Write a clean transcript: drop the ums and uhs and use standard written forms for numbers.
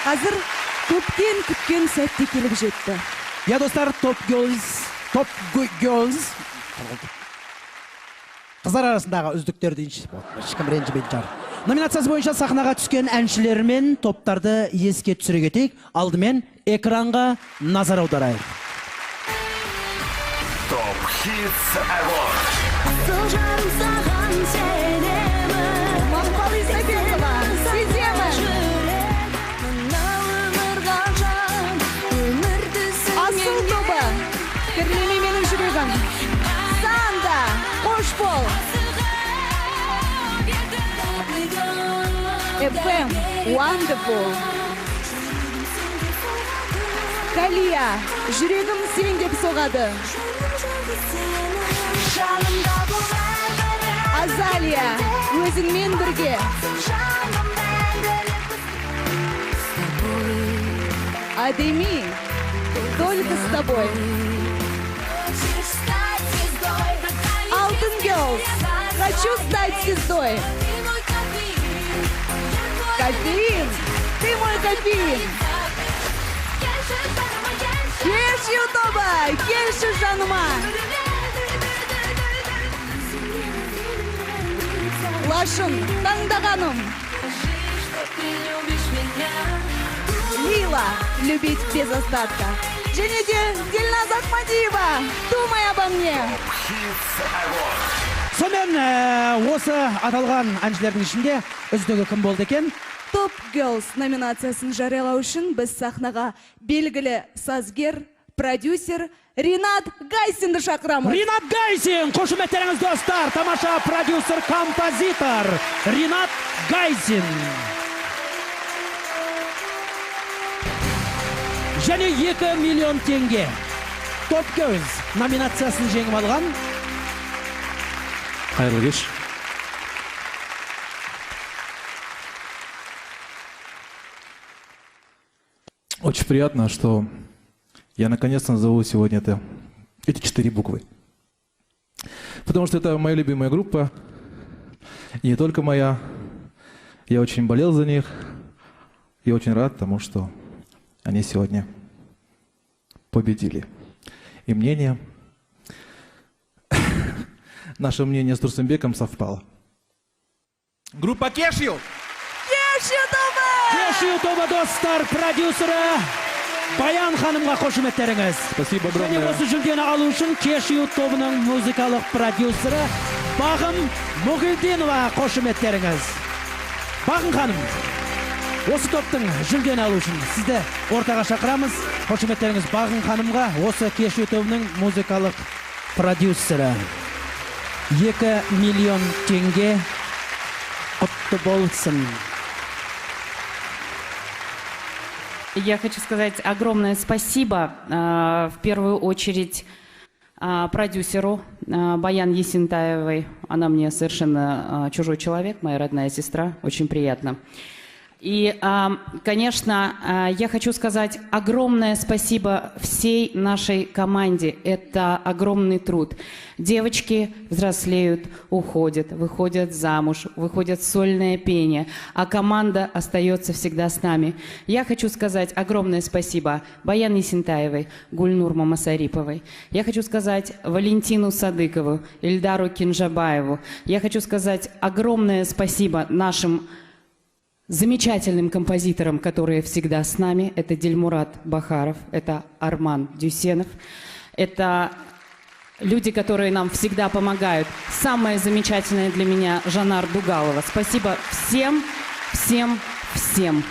Азыр күткен сәтте келіп жетті. Я, достар, Top Girls. Қыздар арасындағы үздіктер дейінші. Ешкім ренжімейді жар. Номинациясы бойынша сахнаға түскен әншілер мен топтарды еске түсіре кетейік. Алдымен экранға назар аударайық. Top Hits Award. Сылжарым саған сенемін. Мақпал Исабекова, сеземін. Асыл тобы, кірлеме менің жүрегім. Санда, қош бол. FM, Wonderful. Калия, жүрегім сен деп соғады. Азалия, өзіңмен бірге. Адеми, только с тобой. Алтын Girls, хочу стать звездой. Кофеин, ты мой кофеин. Келші тобы, келші жаныма. Лашын, таңдағаным. Лила, любить без остатка. Және де Дильназ Ахмадиева, думай обо мне. Сонымен осы аталған әншілердің ішінде үздігі кім болды екен? Top Girls номинациясын жариялау үшін біз сахнаға белгілі сазгер, продюсер Ринат Гайсинді шақырамыз. Ринат Гайсин, қошеметтеріңіз достар, тамаша продюсер, композитор Ринат Гайсин. Және 2 миллион теңге. Top Girls номинациясын жеңіп алған. Қайырлы кеш. Очень приятно, что я наконец-то назову сегодня эти 4 буквы. Потому что это моя любимая группа. И не только моя. Я очень болел за них. И очень рад тому, что они сегодня победили. И наше мнение с Турсенбеком совпало. Группа Кешью. Кешью тобы, достар, продюсері Баян ханымға қошеметтеріңіз. Спасибо Және огромное. осы жүлдені алу үшін Кешью тобының музыкалық продюсері Бағым Мұғилдинова қошеметтеріңіз. Бағым ханым, осы топтың жүлдені алу үшін сізді ортаға шақырамыз. Қошеметтеріңіз Бағым ханымға, осы Кешью тобының музыкалық продюсері. 2 миллион теңге құтты болсын. Я хочу сказать огромное спасибо в первую очередь продюсеру Баян Есентаевой. Она мне совершенно чужой человек, моя родная сестра. Очень приятно. И, конечно, я хочу сказать огромное спасибо всей нашей команде. Это огромный труд. Девочки взрослеют, уходят, выходят замуж, выходят в сольное пение, а команда остается всегда с нами. Я хочу сказать огромное спасибо Баян Есентаевой, Гульнур Мамасариповой. Я хочу сказать Валентину Садыкову, Ильдару Кинжабаеву. Я хочу сказать огромное спасибо нашим замечательным композиторам, которые всегда с нами. Это Дильмурат Бахаров, это Арман Дюсенов, это люди, которые нам всегда помогают. Самое замечательное для меня Жанар Дугалова. Спасибо всем, всем, всем.